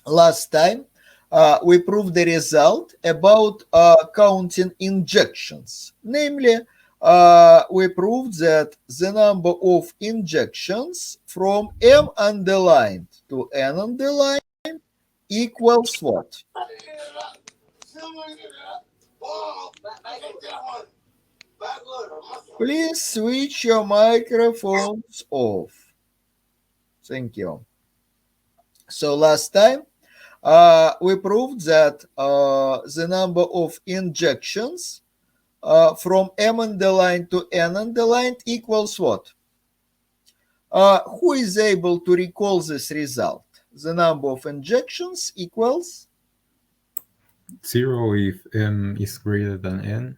Last time, we proved the result about counting injections. Namely, we proved that the number of injections from M underlined to N underlined equals what? Please switch your microphones off. Thank you. So last time, we proved that the number of injections from M underlined to N underlined equals what? Who is able to recall this result? The number of injections equals 0 if m is greater than n.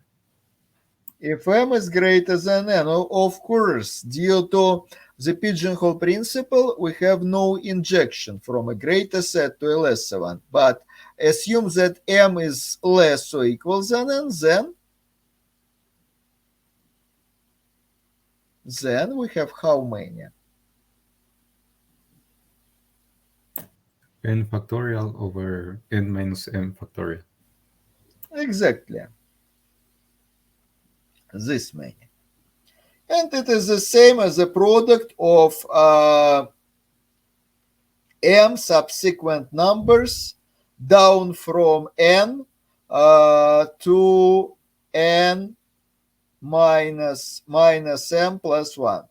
if M is greater than N. Of course, due to the pigeonhole principle, we have no injection from a greater set to a lesser one. But assume that M is less or equal than N, then we have how many? N factorial over n minus m factorial. Exactly this many. And it is the same as the product of m subsequent numbers down from n to n minus m plus 1.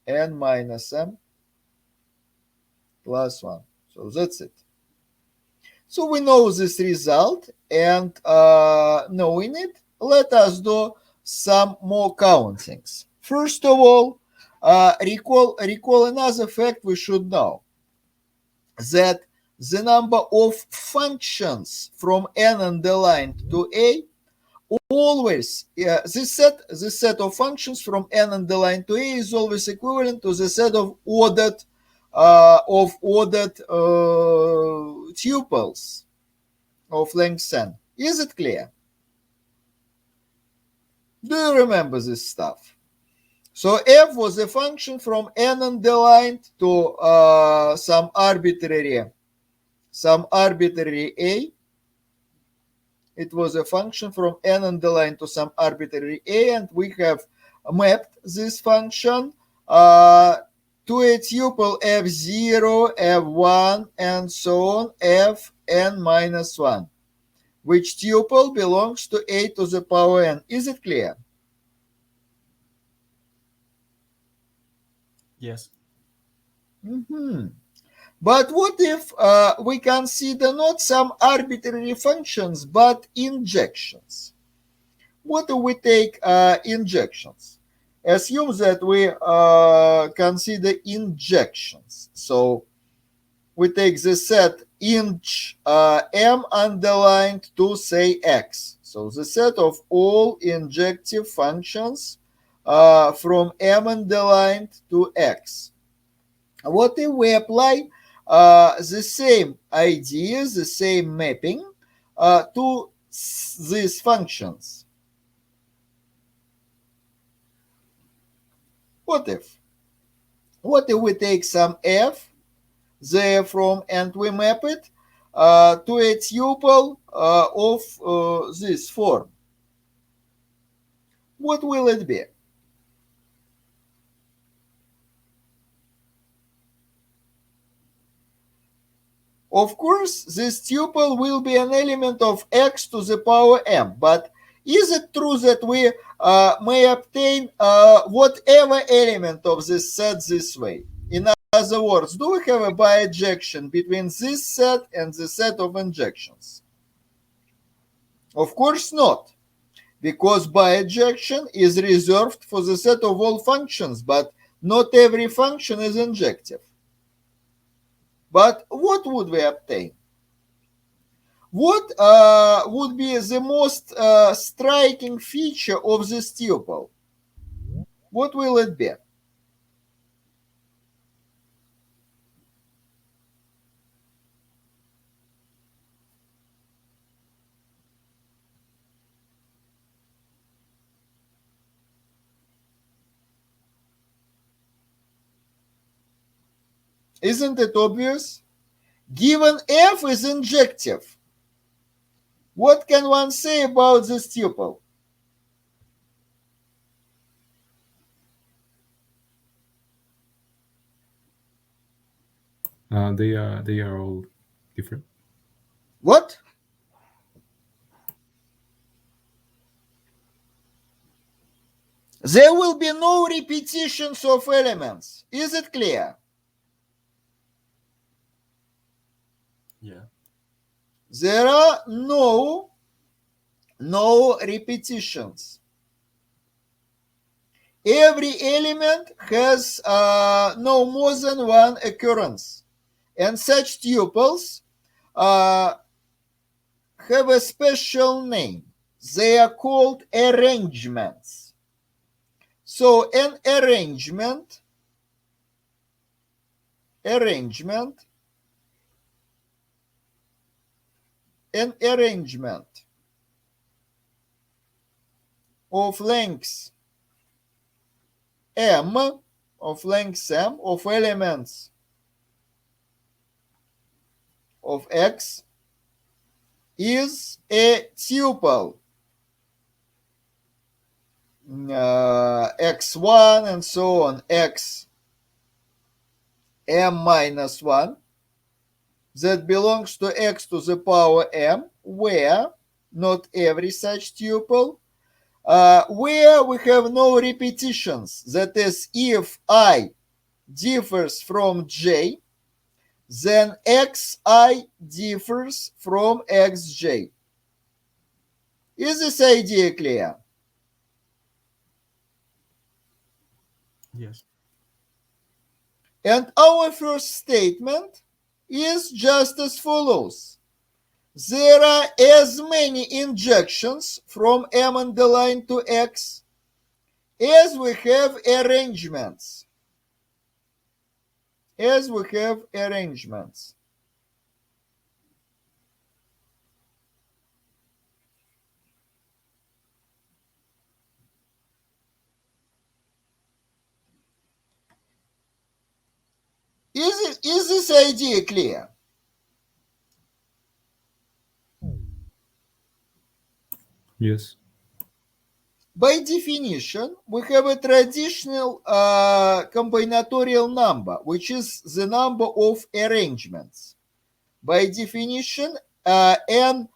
N minus m plus 1. So that's it. So we know this result, and knowing it, let us do some more countings. First of all, recall another fact we should know, that the number of functions from n underlined to a always this set of functions from n underlined to a is always equivalent to the set of ordered tuples of length n. Is it clear? Do you remember this stuff? So f was a function from n underlined to some arbitrary a. It was a function from n underlined to some arbitrary a, and we have mapped this function to a tuple f0, f1, and so on, fn minus 1, which tuple belongs to a to the power n. Is it clear? Yes. But what if we consider not some arbitrary functions, but injections? What do we take injections? Assume that we consider injections. So we take the set inch m underlined to say x. So the set of all injective functions from m underlined to x. What if we apply the same idea, the same mapping to these functions? What if we take some f there from and we map it to a tuple of this form? What will it be? Of course, this tuple will be an element of x to the power m, but is it true that we may obtain whatever element of this set this way? In other words, do we have a bijection between this set and the set of injections? Of course not, because bijection is reserved for the set of all functions, but not every function is injective. But what would we obtain? What would be the most striking feature of this tuple? What will it be? Isn't it obvious? Given F is injective, what can one say about this tuple? They are all different. What? There will be no repetitions of elements. Is it clear? Yeah. There are no repetitions. Every element has no more than one occurrence. And such tuples have a special name. They are called arrangements. So an arrangement of length m, of elements of X is a tuple x1 and so on, x m minus 1, that belongs to x to the power m, where not every such tuple, where we have no repetitions. That is, if I differs from j, then xi differs from xj. Is this idea clear? Yes. And our first statement is just as follows. There are as many injections from m underlined to x as we have arrangements. Is this idea clear? Yes. By definition, we have a traditional combinatorial number, which is the number of arrangements. By definition, n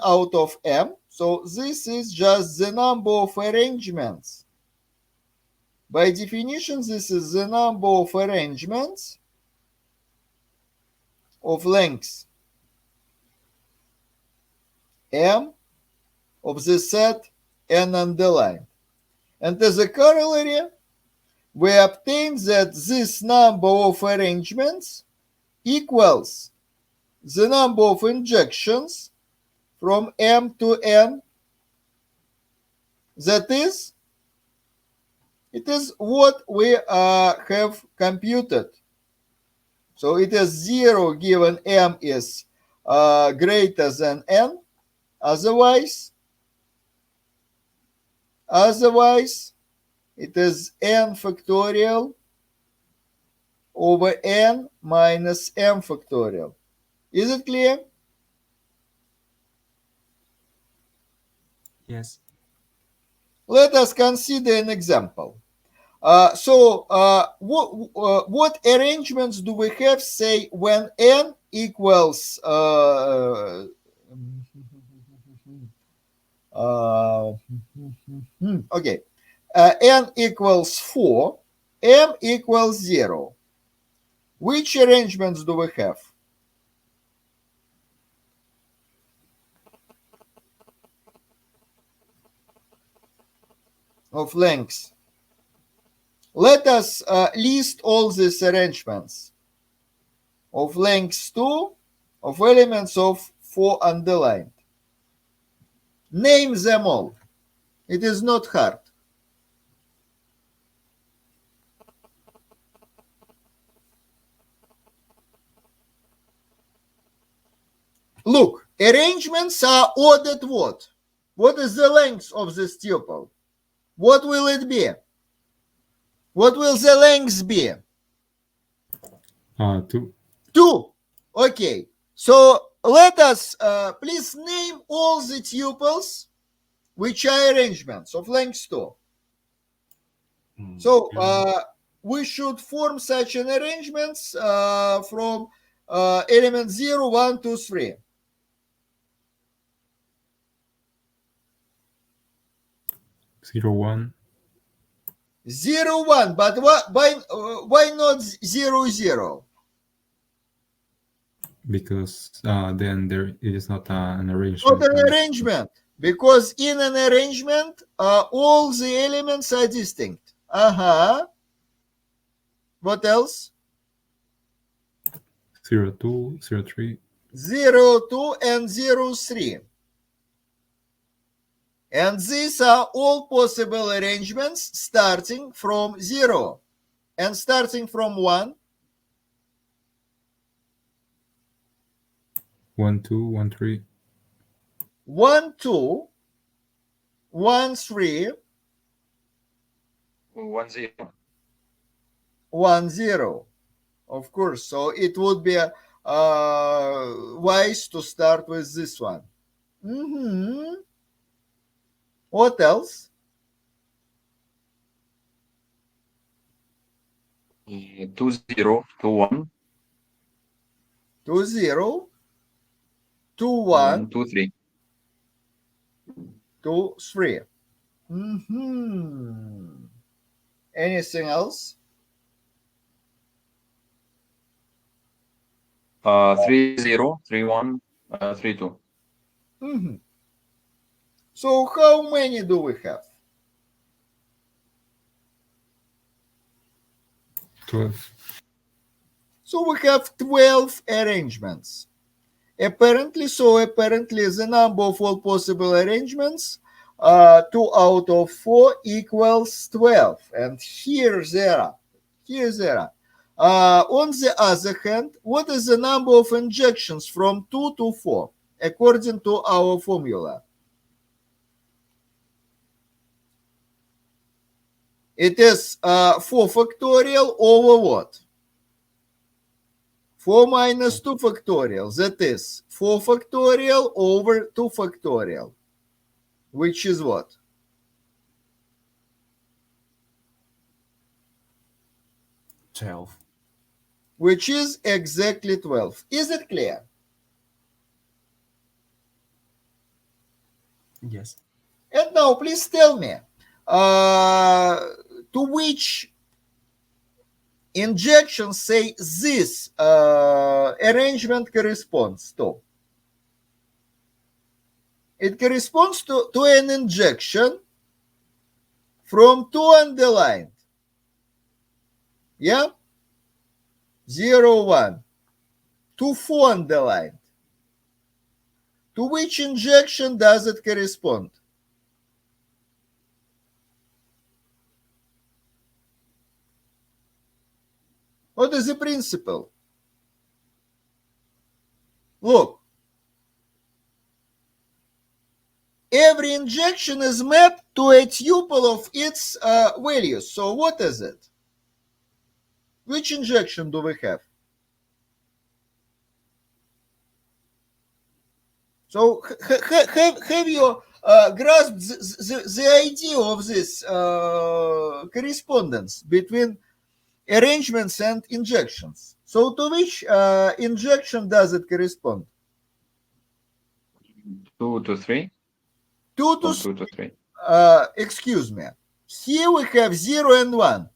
out of m. So this is just the number of arrangements. By definition, this is the number of arrangements of length m of the set n underlined. And as a corollary, we obtain that this number of arrangements equals the number of injections from m to n. That is, it is what we have computed. So it is 0 given m is greater than n. Otherwise, it is n factorial over n minus m factorial. Is it clear? Yes. Let us consider an example. What arrangements do we have, say, when n equals okay, n equals 4, m equals 0. Which arrangements do we have? Of length. Let us list all these arrangements of length 2 of elements of 4 underlined. Name them all. It is not hard. Look, arrangements are ordered what? What is the length of this tuple? What will it be? What will the length be? 2. 2. Okay. So let us please name all the tuples which are arrangements of length 2. So we should form such an arrangements from element 0, 1, 2, 3. 0, 1. 0, 1, but why not 0, 0? Because then there it is not an Not arrangement. an arrangement, because in an arrangement, all the elements are distinct. What else? 0, 2, 0, 3. 0, 2, and 0, 3. And these are all possible arrangements starting from 0 and starting from 1. 1, 2, 1, 3. 1, 2, 1, 3, 1, 0. 1, 0. Of course. So it would be wise to start with this one. What else? 2, 0, 2, 1, 2, 0, 2, 1, 2, 3. 2, 3. Anything else? 3, 0, 3, 1, 3, 2. So how many do we have? 12. So we have 12 arrangements. Apparently the number of all possible arrangements, 2 out of 4 equals 12. And here there are. On the other hand, what is the number of injections from 2 to 4 according to our formula? It is 4 factorial over what? 4 minus 2 factorial. That is 4 factorial over 2 factorial. Which is what? 12. Which is exactly 12. Is it clear? Yes. And now please tell me, to which injection say this arrangement corresponds to? It corresponds to an injection from 2 underlined. Yeah? 0, 1. To 4 underlined. To which injection does it correspond? What is the principle? Look, every injection is mapped to a tuple of its values. So what is it? Which injection do we have? So have you grasped the idea of this correspondence between arrangements and injections? So to which injection does it correspond? 2 to 3. 2 to 2 to 3. excuse me. Here we have 0 and 1.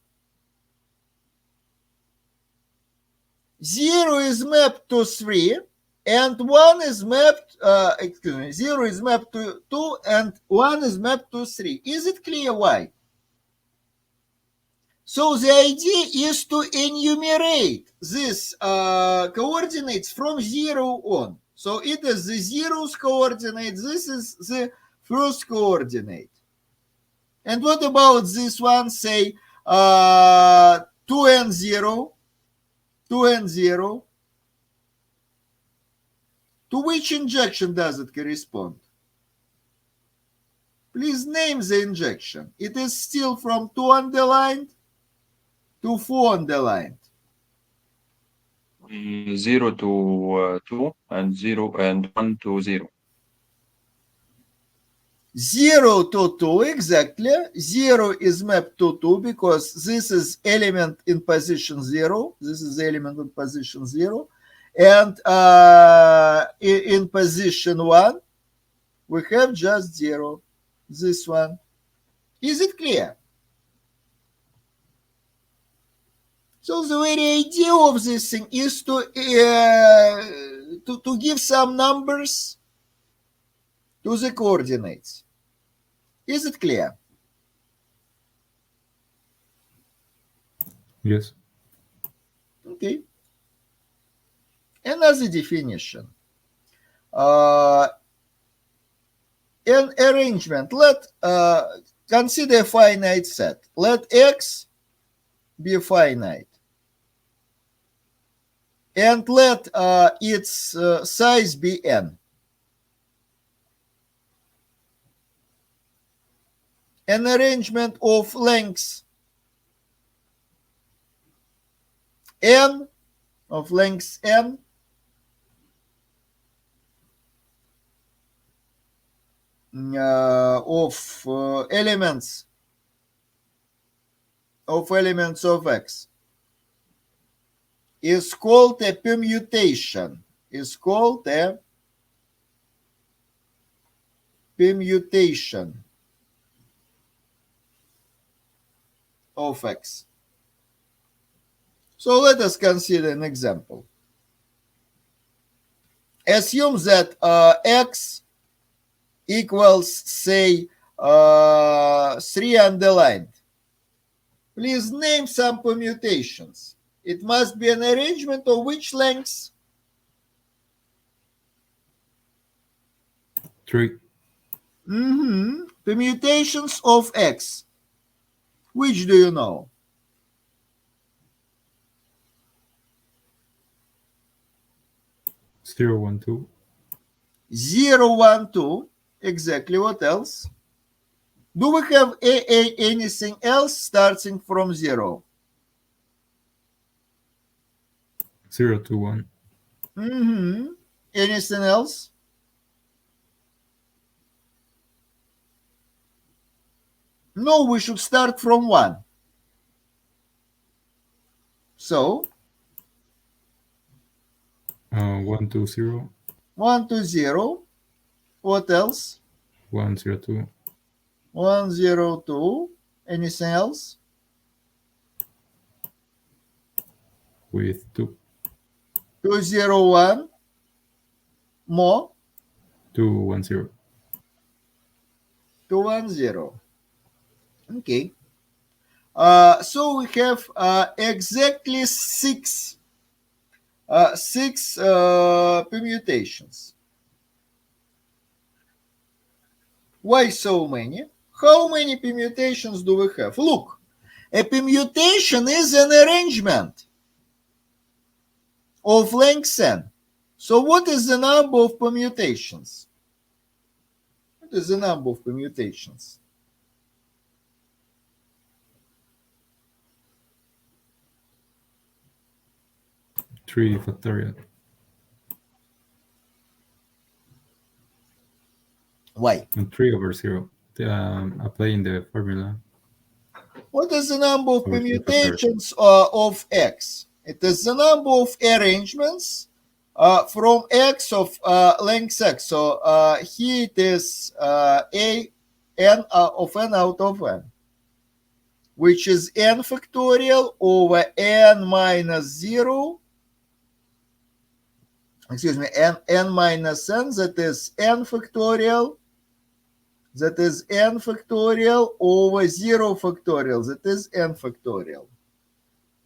0 is mapped to 3 and 1 is mapped, 0 is mapped to 2 and 1 is mapped to 3. Is it clear why? So the idea is to enumerate these coordinates from 0 on. So it is the zeroth coordinate. This is the first coordinate. And what about this one? Say 2 and 0. 2 and 0. To which injection does it correspond? Please name the injection. It is still from 2 underlined to 4 underlined. 0 to 2 and 0 and 1 to 0. 0 to 2, exactly. 0 is mapped to 2 because this is element in position 0. This is element in position 0. And in position 1, we have just 0. This one. Is it clear? So the very idea of this thing is to give some numbers to the coordinates. Is it clear? Yes. Okay. Another definition. An arrangement. Let consider a finite set. Let X be finite. And let its size be n. An arrangement of lengths n, of lengths n, of elements of X is called a permutation. Is called a permutation of X. So let us consider an example. Assume that X equals, say, 3 underlined. Please name some permutations. It must be an arrangement of which lengths? 3. Permutations of X. Which do you know? 0, 1, 2. 0, 1, 2. Exactly. What else? Do we have anything else starting from 0? 0, 2, 1. Anything else? No, we should start from 1. So 1, 2, 0. 1, 2, 0. What else? 1, 0, 2. 1, 0, 2. Anything else? With 2. 2, 0, 1. More? 2, 1, 0. 2, 1, 0. Okay. So we have exactly six permutations. Why so many? How many permutations do we have? Look, a permutation is an arrangement of length n. So what is the number of permutations? What is the number of permutations? Three factorial. Why? And 3 over 0. Applying the formula. What is the number of Over 3 factorial. permutations of X? It is the number of arrangements from X of length X. So here it is a n of n out of n, which is n factorial over n minus 0. Excuse me, n minus n, that is n factorial. That is n factorial over 0 factorial. That is n factorial.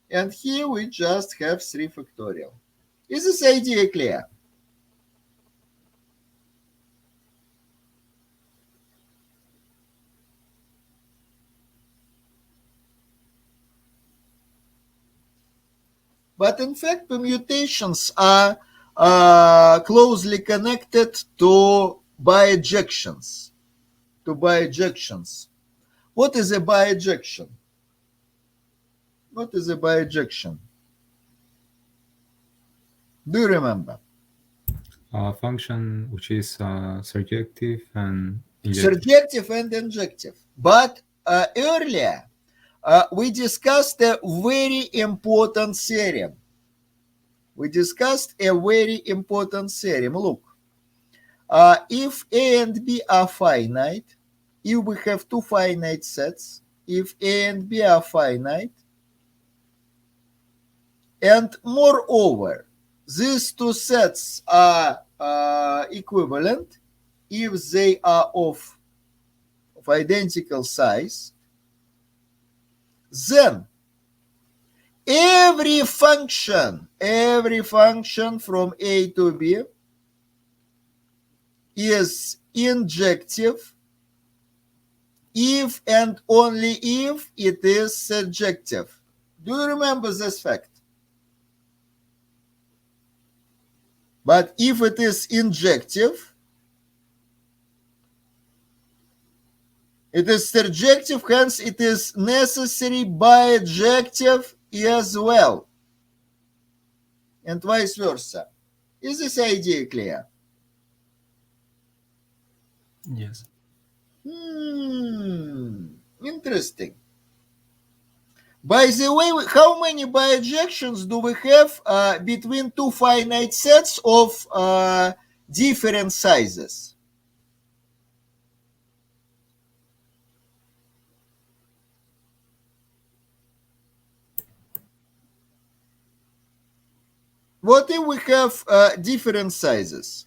And here we just have 3 factorial. Is this idea clear? But in fact, permutations are closely connected to bijections. What is a bijection? What is a bijection? Do you remember? A function which is surjective and injective. Surjective and injective. But earlier, we discussed a very important theorem. We discussed a very important theorem. Look, if A and B are finite, if we have two finite sets, if A and B are finite, and moreover, these two sets are equivalent if they are of identical size, then every function from A to B is injective if and only if it is surjective. Do you remember this fact? But if it is injective, it is surjective, hence it is necessary bijective as well, and vice versa. Is this idea clear? Yes. Interesting. By the way, how many bijections do we have between two finite sets of different sizes? What if we have different sizes?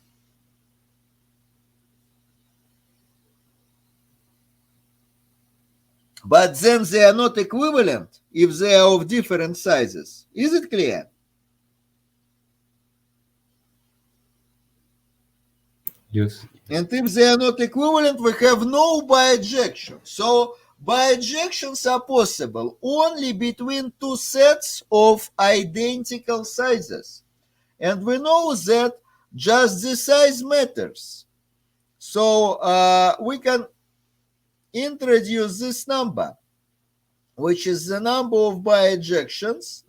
But then they are not equivalent if they are of different sizes. Is it clear? Yes. And if they are not equivalent, we have no bijection. So bijections are possible only between two sets of identical sizes. And we know that just the size matters. So we can introduce this number, which is the number of bijections,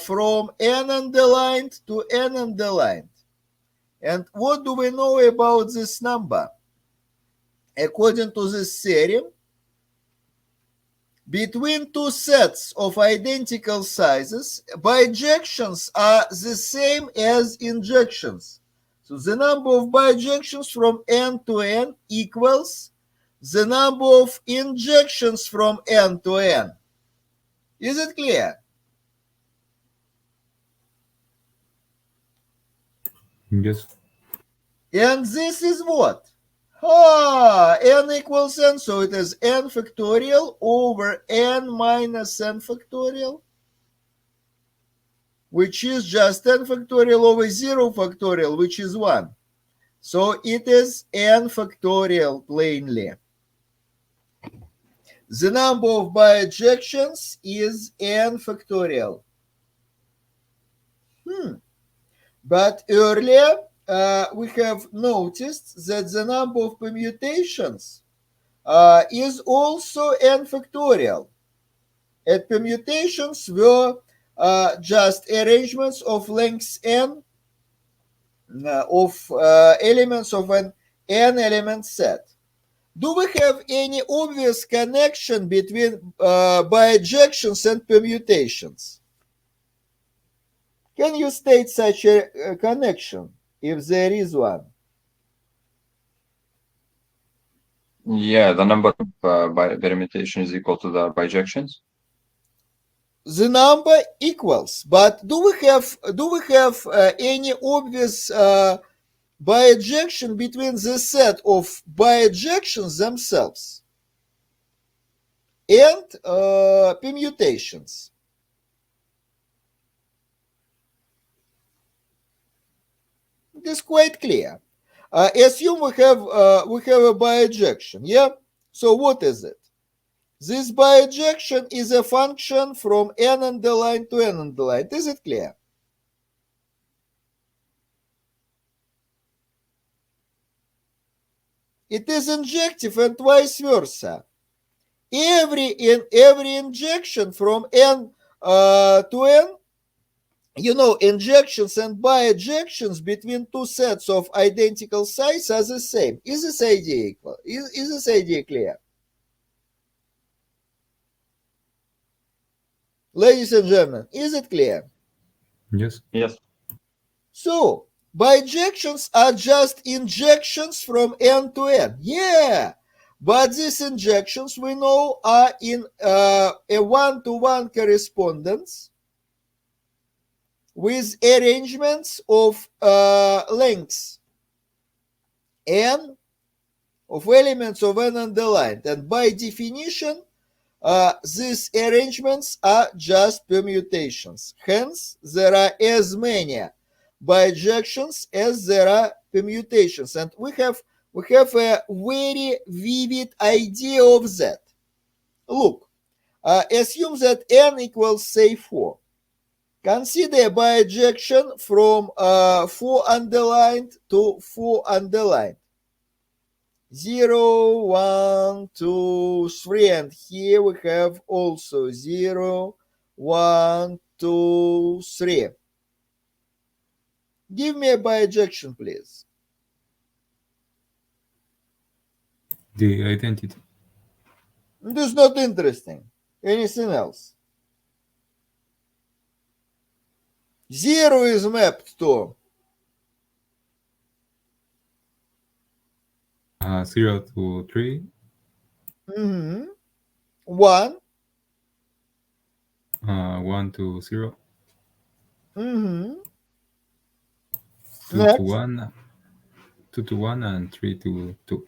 from n underlined to n underlined. And what do we know about this number? According to this theorem, between two sets of identical sizes, bijections are the same as injections. So the number of bijections from n to n equals the number of injections from n to n. Is it clear? Yes. And this is what? N equals n, so it is n factorial over n minus n factorial, which is just n factorial over 0 factorial, which is 1. So it is n factorial plainly. The number of bijections is n factorial. But earlier, we have noticed that the number of permutations is also n factorial. And permutations were just arrangements of lengths n of elements of an n element set. Do we have any obvious connection between bijections and permutations? Can you state such a connection, if there is one? Yeah, the number of permutation is equal to the bijections. The number equals, but do we have any obvious bijection between the set of bijections themselves and permutations? It is quite clear. Assume we have a bijection, yeah? So what is it? This bijection is a function from n underlined to n underlined. Is it clear? It is injective and vice versa. Every injection from n to n, you know, injections and bijections between two sets of identical size are the same. Is this idea equal? Is this idea clear? Ladies and gentlemen, is it clear? Yes. Yes. So, bijections are just injections from n to n. Yeah, but these injections we know are in a one-to-one correspondence with arrangements of lengths n of elements of n underlined, and by definition these arrangements are just permutations. Hence there are as many bijections as there are permutations, and we have a very vivid idea of that. Look, assume that n equals say 4. Consider bijection from 4 underlined to 4 underlined. 0, 1, 2, 3, and here we have also 0, 1, 2, 3. Give me a bijection, please. The identity. This is not interesting. Anything else? 0 is mapped to 0 to 3. 1. 1 to 0. 2 to Next. 1. 2 to 1 and 3 to 2.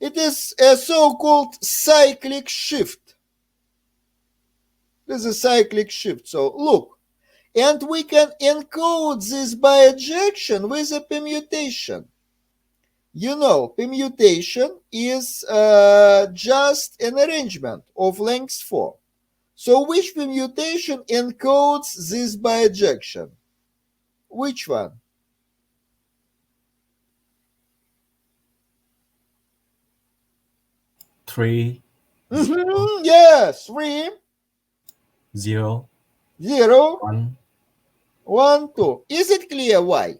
It is a so-called cyclic shift. This is a cyclic shift. So look, and we can encode this bijection with a permutation. You know, permutation is just an arrangement of lengths 4. So which permutation encodes this bijection? Which one? Three, Yes, 3, 0, 0, 1. 1, 2. Is it clear why?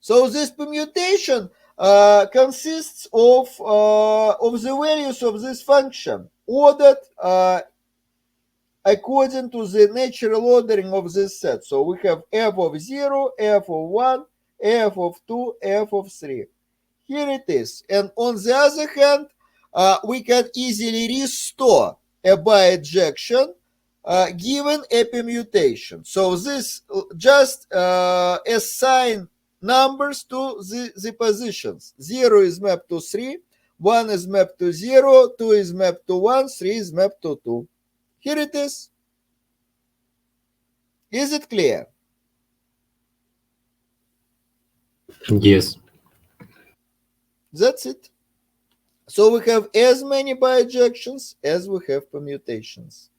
So this permutation consists of the values of this function ordered according to the natural ordering of this set. So we have f of 0, f of 1, f of 2, f of 3. Here it is. And on the other hand, we can easily restore a bijection given a permutation. So this just assign numbers to the positions. 0 is mapped to 3, 1 is mapped to 0, 2 is mapped to 1, 3 is mapped to 2. Here it is. Is it clear? Yes. That's it. So we have as many bijections as we have permutations.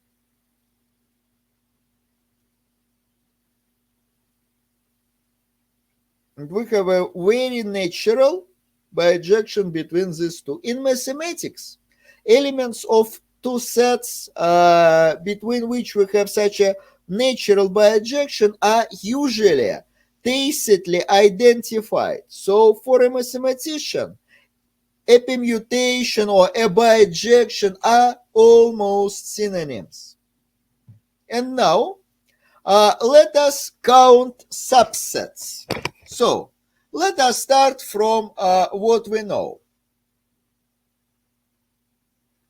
And we have a very natural bijection between these two. In mathematics, elements of two sets between which we have such a natural bijection are usually tacitly identified. So for a mathematician, a permutation or a bijection are almost synonyms. And now let us count subsets. So let us start from what we know.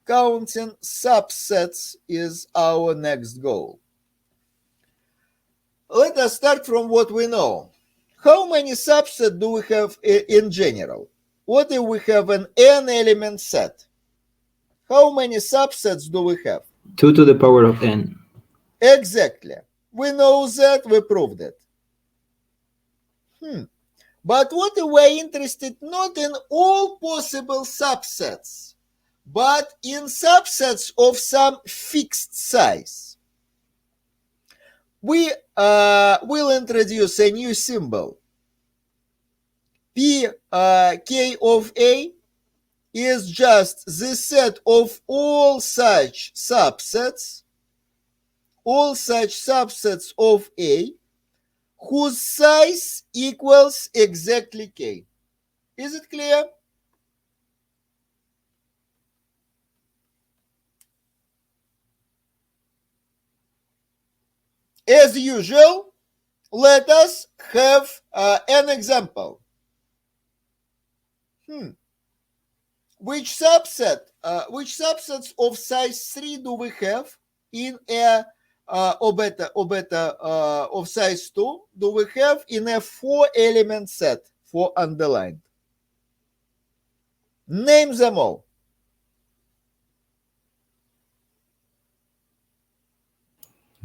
Counting subsets is our next goal. Let us start from what we know. How many subsets do we have in general? What if we have an n-element set? How many subsets do we have? 2 to the power of n. Exactly. We know that, we proved it. But what if we're interested not in all possible subsets, but in subsets of some fixed size? We will introduce a new symbol, p k of a is just the set of all such subsets of A whose size equals exactly K. Is it clear? As usual, let us have an example. Which subsets of size 3 do we have in a or beta of size 2 do we have in a 4-element set for underlined? Name them all.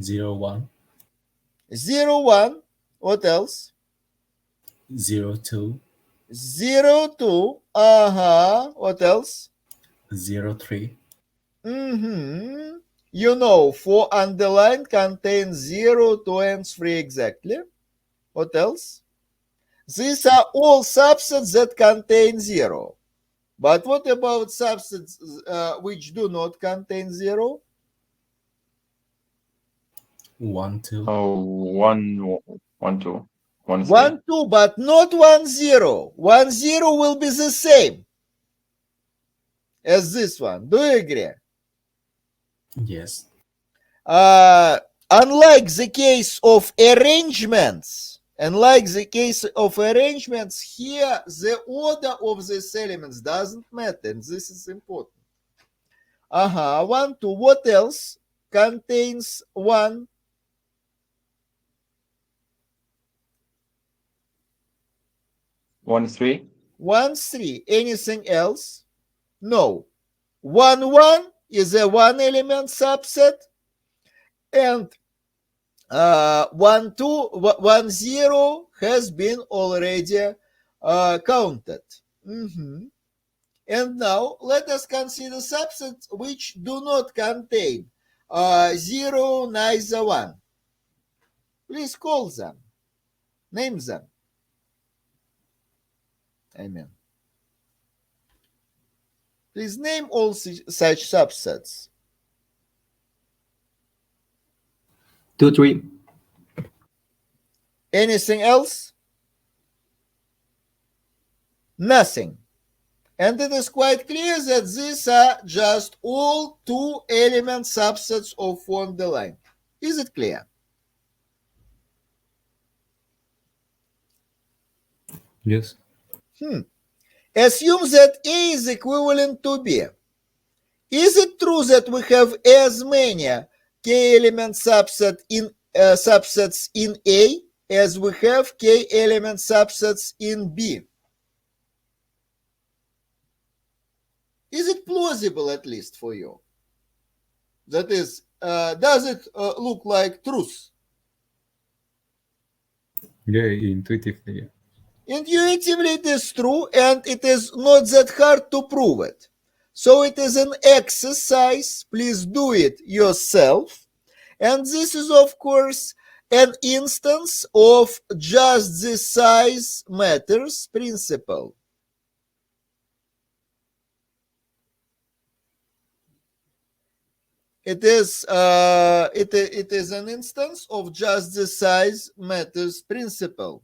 0, 1, 0, 1. What else? 0, 2, 0, 2. What else? 0, 3, You know, 4 underlined contains 0, 2, and 3 exactly. What else? These are all subsets that contain 0. But what about subsets which do not contain 0? 1, 2, Oh, 1, 1, 2, 1, 3. 1, 2, but not 1, 0. 1, 0 will be the same as this one. Do you agree? yes, Unlike the case of arrangements, here the order of these elements doesn't matter, and this is important. 1, 2. What else contains 1? 1, 3. 1, 3. Anything else? No. 1, 1 is a 1-element subset, and 1, 2, 1, 0 has been already counted. And now let us consider subsets which do not contain 0, neither 1. Please call them. Name them. Amen. Please name all such subsets. 2, 3. Anything else? Nothing. And it is quite clear that these are just all 2-element subsets of von der Line. Is it clear? Yes. Assume that A is equivalent to B. Is it true that we have as many k-element subsets in A as we have k-element subsets in B? Is it plausible, at least for you? That is, does it look like truth? Yeah, intuitively. Yeah. Intuitively, it is true, and it is not that hard to prove it. So it is an exercise. Please do it yourself. And this is, of course, an instance of just the size matters principle. It is an instance of just the size matters principle.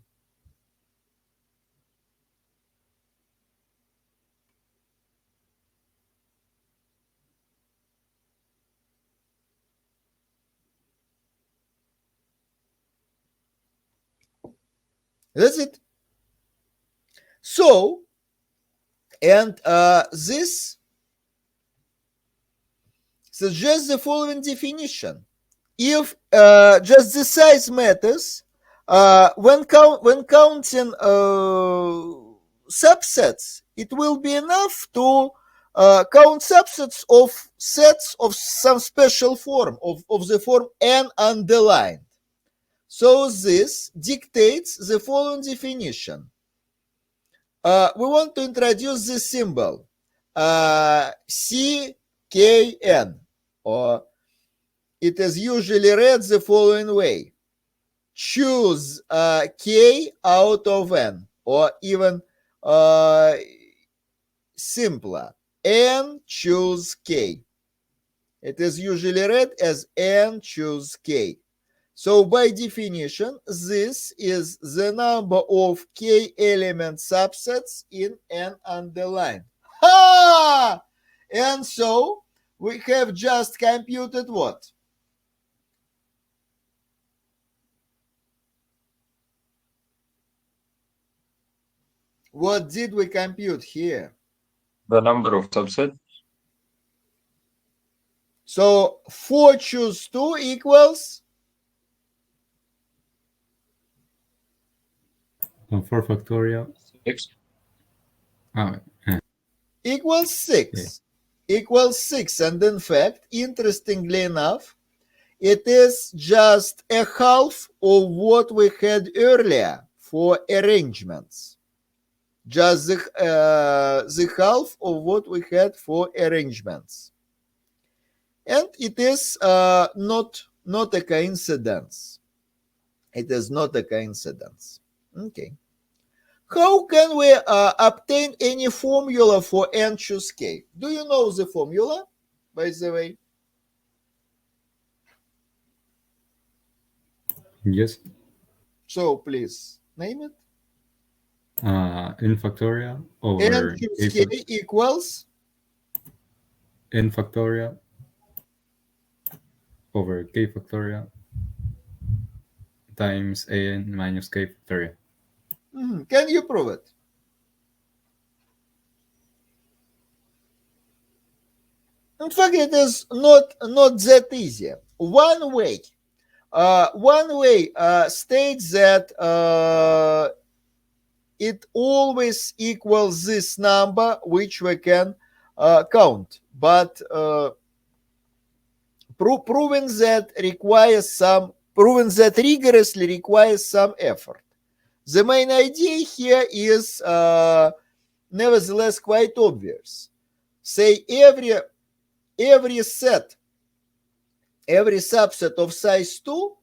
That's it. So, and this suggests the following definition. If just the size matters, when counting subsets, it will be enough to count subsets of sets of some special form, of the form n underlined. So this dictates the following definition. We want to introduce the symbol CKN, or it is usually read the following way. Choose K out of N, or even simpler. N choose K. It is usually read as N choose K. So by definition, this is the number of K element subsets in N underline. Ha! And so we have just computed what? What did we compute here? The number of subsets. So 4 choose 2 equals 4 factorial. 6. Ah, equals 6. Equals 6. And in fact, interestingly enough, it is just a half of what we had earlier for arrangements. Just the half of what we had for arrangements. And it is not a coincidence. It is not a coincidence. Okay. How can we obtain any formula for n choose k? Do you know the formula, by the way? yes. So please name it. N factorial N over choose k equals n factorial over k factorial times an minus k factorial. Can you prove it? In fact, it is not that easy. One way states that it always equals this number which we can count, but proving that rigorously requires some effort. The main idea here is nevertheless quite obvious. Say every subset of size 2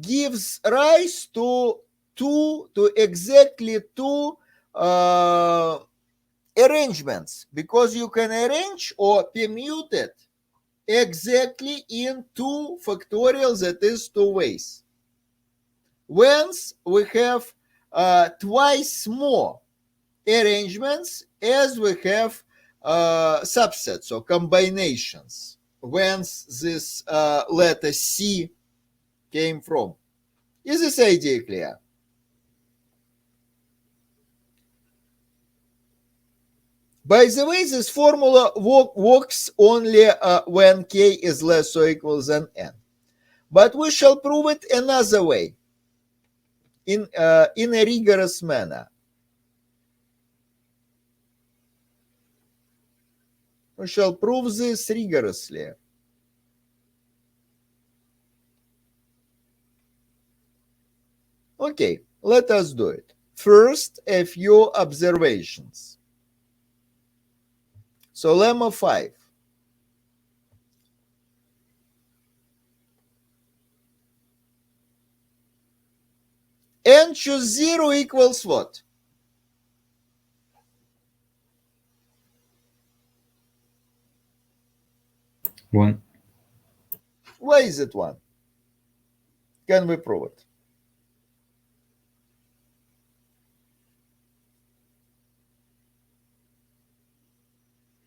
gives rise to exactly two arrangements, because you can arrange or permute it exactly in 2 factorials, that is 2 ways. Whence we have twice more arrangements as we have subsets or combinations, whence this letter C came from. Is this idea clear? By the way, this formula works only when k is less or equal than n. But we shall prove it another way, in a rigorous manner. We shall prove this rigorously. Okay, let us do it. First, a few observations. So lemma 5. N choose 0 equals what? One. Why is it 1? Can we prove it?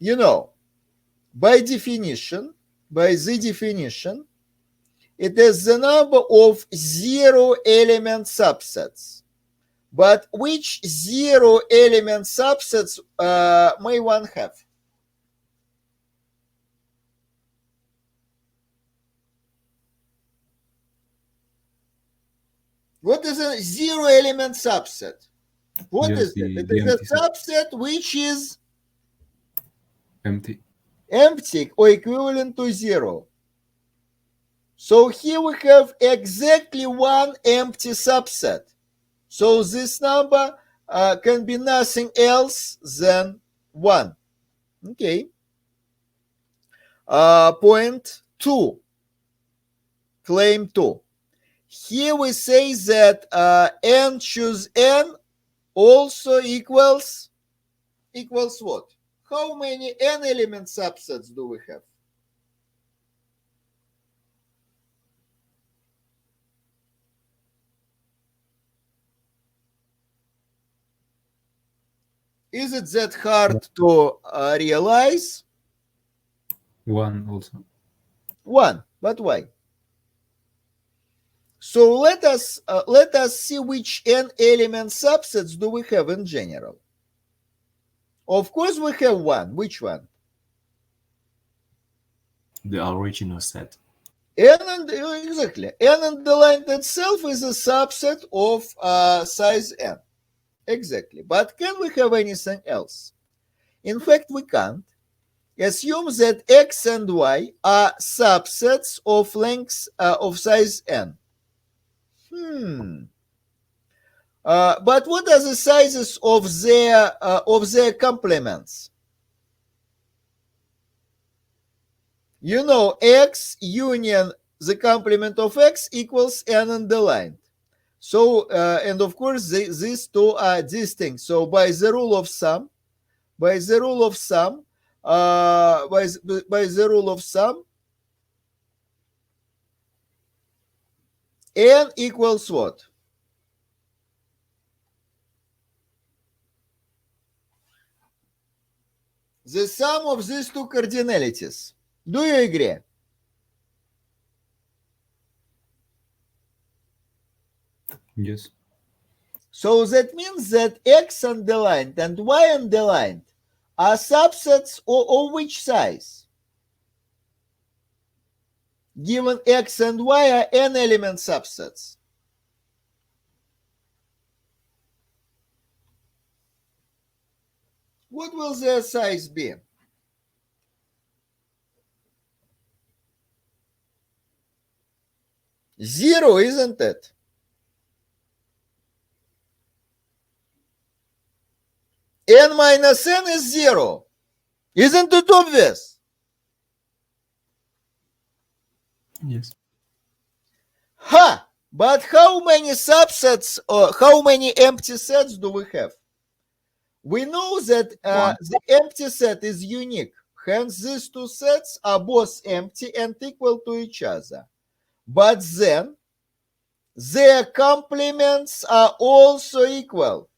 You know, by the definition, it is the number of 0 element subsets. But which 0 element subsets may one have? What is a 0 element subset? What is it? It is a subset which is empty or equivalent to 0. So here we have exactly one empty subset. So this number can be nothing else than 1. Okay. Point 2. Claim 2. Here we say that n choose n also equals equals what? How many n-element subsets do we have? Is it that hard to realize? 1 also. 1, but why? So let us see which n-element subsets do we have in general. Of course, we have 1. Which one? The original set. Exactly. N underlined itself is a subset of size n. Exactly. But can we have anything else? In fact, we can't. Assume that x and y are subsets of lengths of size n. But what are the sizes of their complements? You know, x union the complement of x equals n underlined. So, and of course, these two are distinct. So, by the rule of sum, by the rule of sum, n equals what? The sum of these two cardinalities. Do you agree? Yes. So that means that x underlined and y underlined are subsets of which size? Given x and y are n-element subsets. What will their size be? Zero, isn't it? N minus n is 0. Isn't it obvious? Yes. But how many subsets or how many empty sets do we have? We know that the empty set is unique. Hence, these two sets are both empty and equal to each other. But then, their complements are also equal.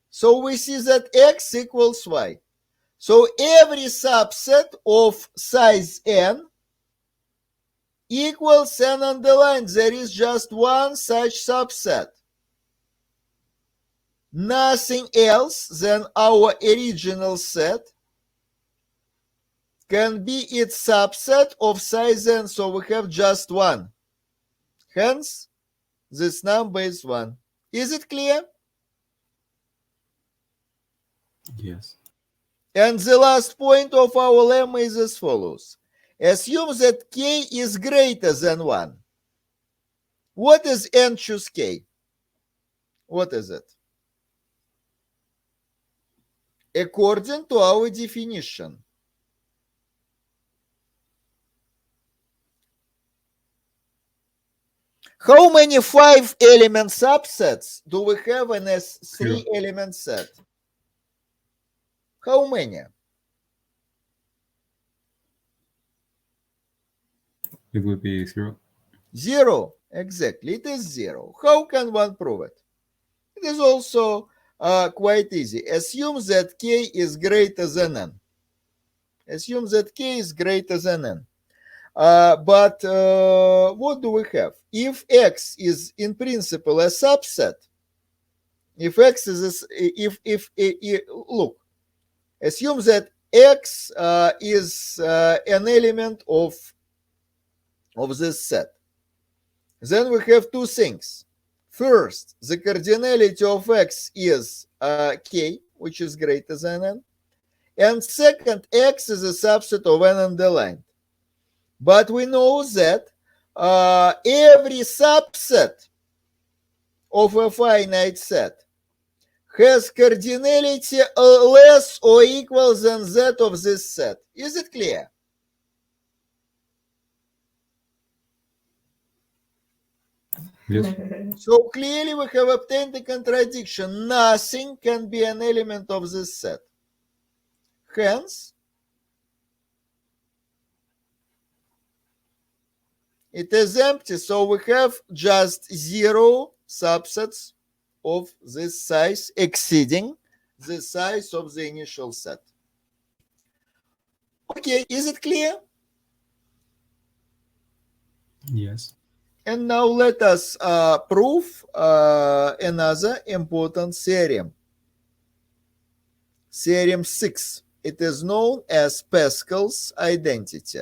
So we see that x equals y. So every subset of size n equals n underlined. There is just one such subset. Nothing else than our original set can be its subset of size n. So we have just one. Hence, this number is 1. Is it clear? Yes. And the last point of our lemma is as follows. Assume that k is greater than 1. What is n choose k? What is it? According to our definition, how many 5-element subsets do we have in a 3-element set? How many? It would be 0. 0. Exactly. It is 0. How can one prove it? It is also quite easy. Assume that k is greater than n. Assume that k is greater than n. But what do we have? If x is in principle a subset, if x is look, assume that x is an element of this set. Then we have two things. First, the cardinality of x is k, which is greater than n. And second, x is a subset of n underlined. But we know that every subset of a finite set has cardinality less or equal than that of this set. Is it clear? Yes. So clearly we have obtained a contradiction. Nothing can be an element of this set. Hence, it is empty, so we have just 0 subsets of this size exceeding the size of the initial set. Okay, is it clear? Yes. And now let us prove another important theorem. Theorem 6. It is known as Pascal's identity.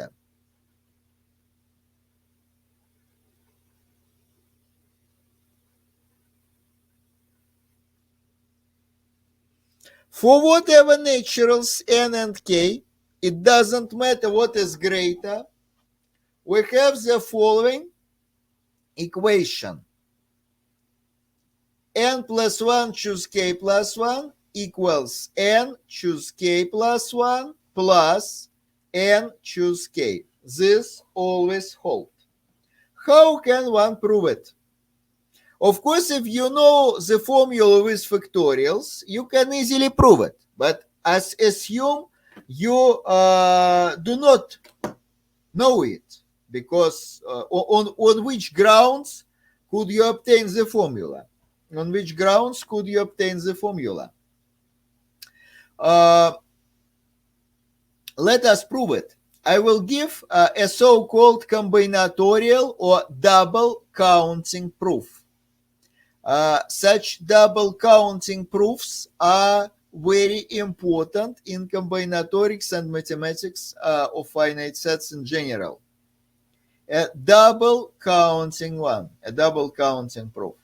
For whatever naturals n and k, it doesn't matter what is greater, we have the following equation. N plus 1 choose k plus 1 equals n choose k plus 1 plus n choose k. This always holds. How can one prove it? Of course, if you know the formula with factorials, you can easily prove it. But assume you do not know it, because on which grounds could you obtain the formula? On which grounds could you obtain the formula? Let us prove it. I will give a so-called combinatorial or double counting proof. Such double counting proofs are very important in combinatorics and mathematics of finite sets in general. A double counting proof.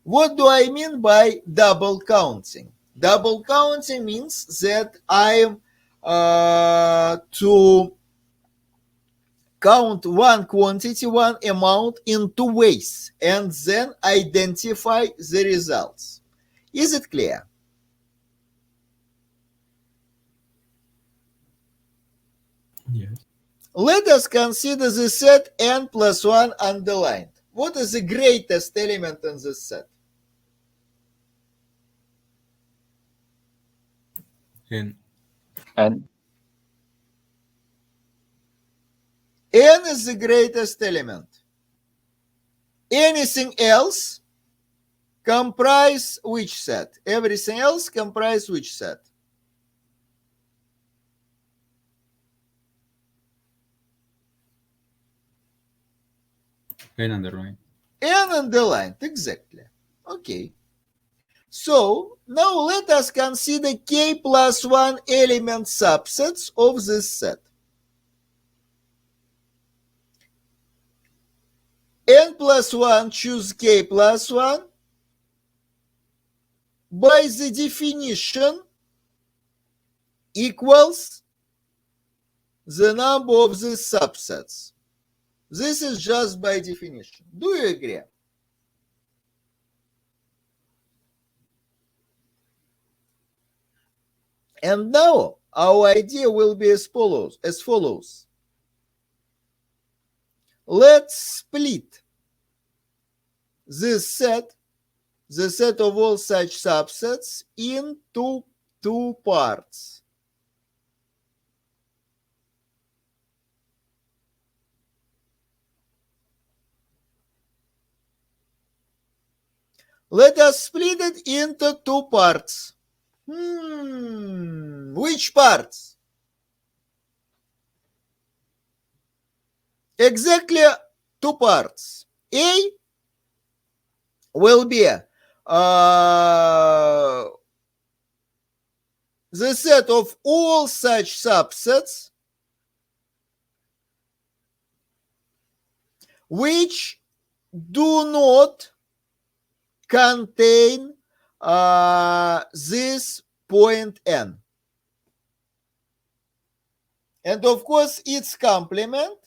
What do I mean by double counting? Double counting means that I am to count one quantity, one amount in 2 ways, and then identify the results. Is it clear? Yes. Let us consider the set n plus 1 underlined. What is the greatest element in this set? N. And N is the greatest element. Anything else comprise which set? Everything else comprise which set? N underline. N underlined, exactly. Okay. So now let us consider k plus 1 element subsets of this set. N plus 1 choose k plus 1 by the definition equals the number of these subsets. This is just by definition. Do you agree? And now our idea will be as follows. Let's split this set, the set of all such subsets, into 2 parts. Let us split it into 2 parts. Which parts? Exactly 2 parts. A will be the set of all such subsets which do not contain this point n. And of course, its complement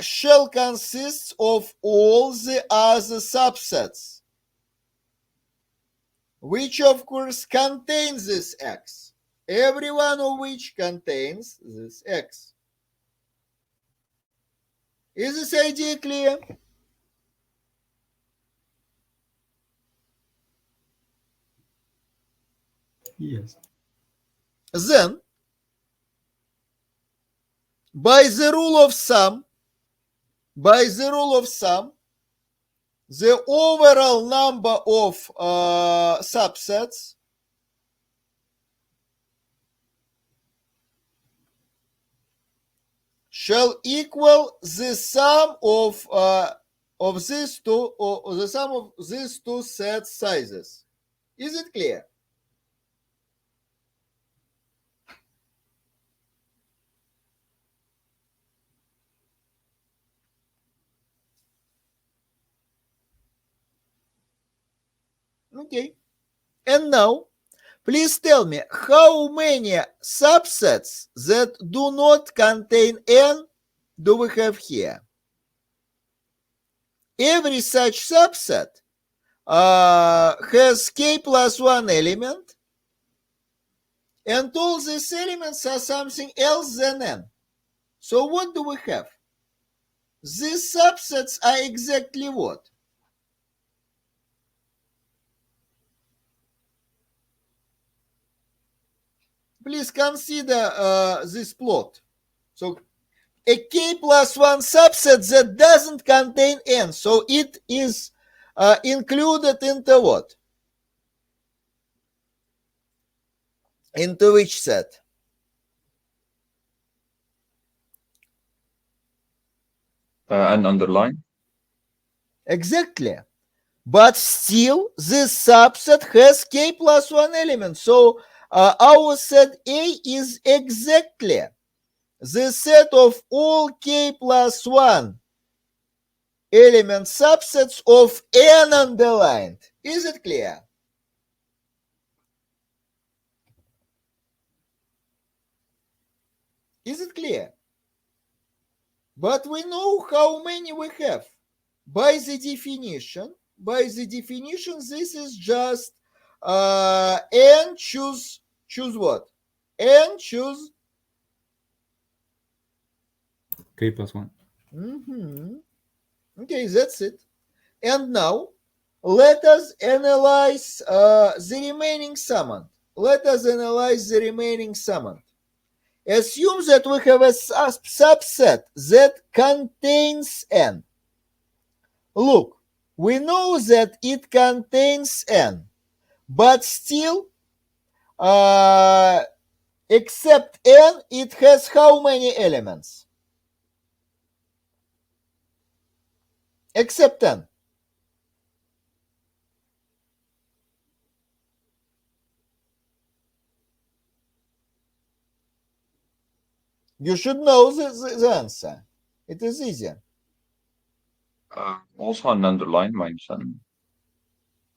shall consist of all the other subsets, which of course contains this x, every one of which contains this x. Is this idea clear? Yes. Then, by the rule of thumb, the overall number of subsets shall equal the sum of these two, or the sum of these two set sizes. Is it clear? Okay. And now, please tell me how many subsets that do not contain n do we have here? Every such subset has k plus 1 element, and all these elements are something else than n. So what do we have? These subsets are exactly what? Please consider this plot. So a k plus 1 subset that doesn't contain n. So it is included into what? Into which set? And underline. Exactly. But still, this subset has k plus 1 element. So our set A is exactly the set of all k plus 1 element subsets of n underlined. Is it clear? Is it clear? But we know how many we have. By the definition, this is just n choose what? N choose. K plus 1. Okay, that's it. And now, let us analyze the remaining summand. Assume that we have a subset that contains n. Look, we know that it contains n, but still, except n, it has how many elements? Except n. You should know the answer. It is easy. Also an underline minus n.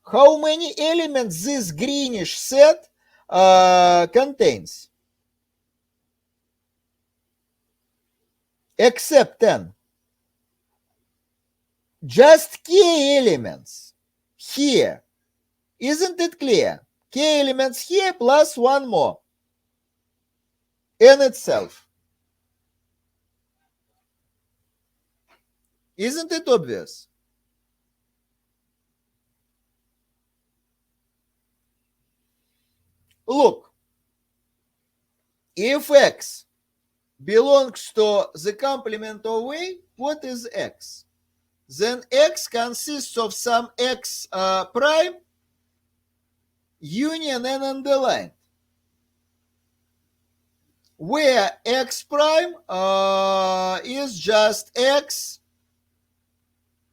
How many elements this greenish set contains? Except n. Just k elements here. Isn't it clear? K elements here plus one more. N itself. Isn't it obvious? Look, if x belongs to the complement of A, what is x? Then x consists of some x prime union n underlined, where x prime is just x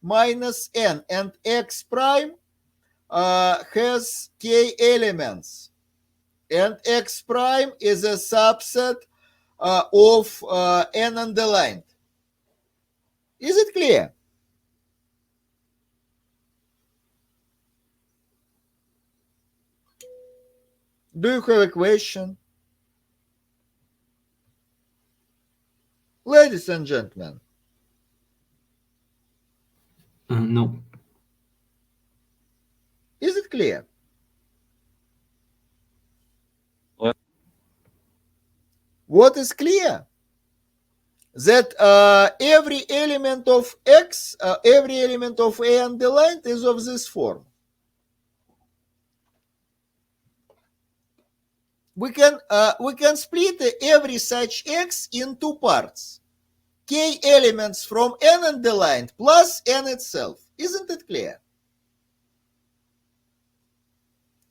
minus n, and x prime has k elements, and x prime is a subset of n underlined. Is it clear? Do you have a question? Ladies and gentlemen. No. Is it clear? Yeah. What is clear? That every element of x, every element of A underlined is of this form. we can split every such x in two parts. K elements from n underlined plus n itself. Isn't it clear?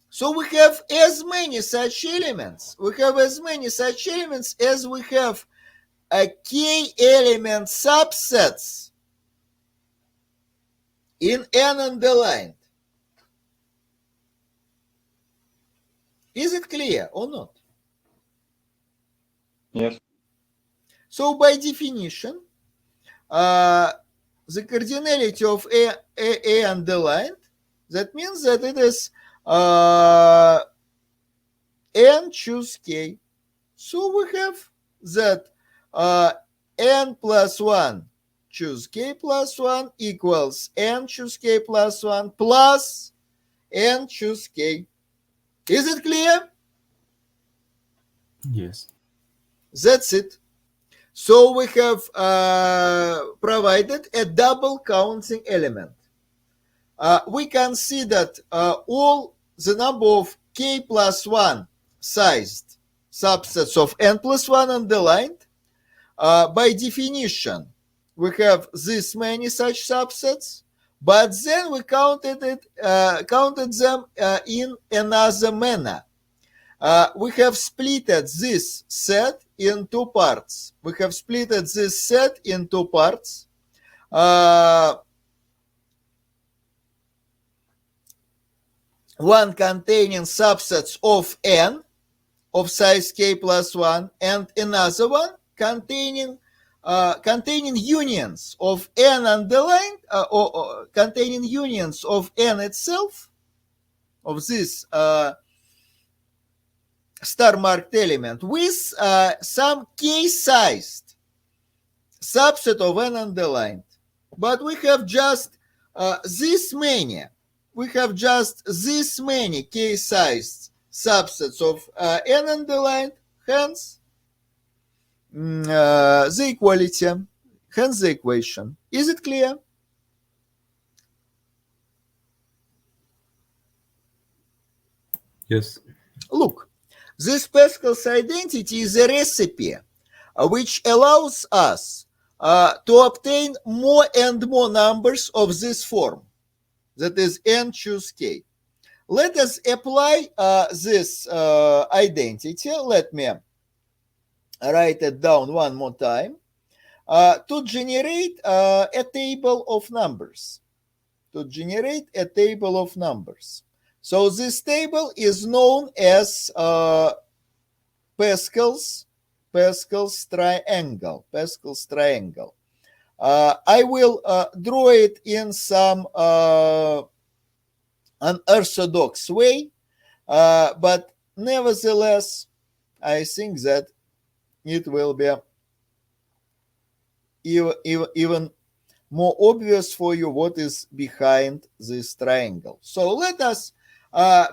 So we have as many such elements. We have as many such elements as we have k element subsets in n underlined. Is it clear or not? Yes. So by definition, the cardinality of a underlined, that means that it is n choose k. So we have that n plus 1 choose k plus 1 equals n choose k plus 1 plus n choose k. Is it clear? Yes. That's it. So we have provided a double counting element. We can see that all the number of k plus 1 sized subsets of n plus 1 underlined, by definition, we have this many such subsets, but then we counted them in another manner. We have splitted this set in two parts. One containing subsets of n of size k plus 1, and another one containing unions of n underlined, or containing unions of n itself, of this star marked element, with some k-sized subset of n underlined. But we have just this many. We have just this many k-sized subsets of n underlined, hence the equality, hence the equation. Is it clear? Yes. Look, this Pascal's identity is a recipe which allows us to obtain more and more numbers of this form, that is n choose k. Let us apply this identity. Let me write it down one more time to generate a table of numbers. So this table is known as Pascal's triangle. I will draw it in some unorthodox way, but nevertheless, I think that it will be even more obvious for you what is behind this triangle. So let us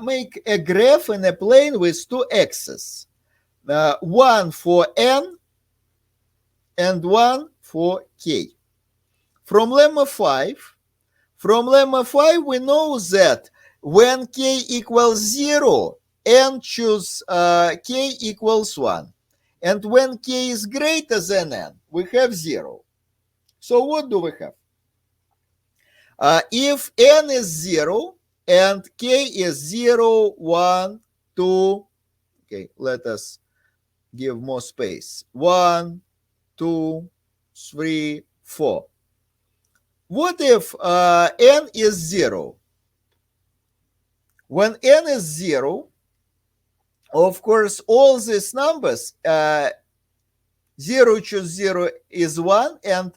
make a graph in a plane with two axes, one for n and one for k. From lemma 5, we know that when k equals 0, n choose k equals 1. And when k is greater than n, we have 0. So what do we have? If n is 0 and k is 0, 1, 2, okay, let us give more space. 1, 2, 3, 4. What if n is 0? When n is 0, of course, all these numbers, 0 choose 0 is 1, and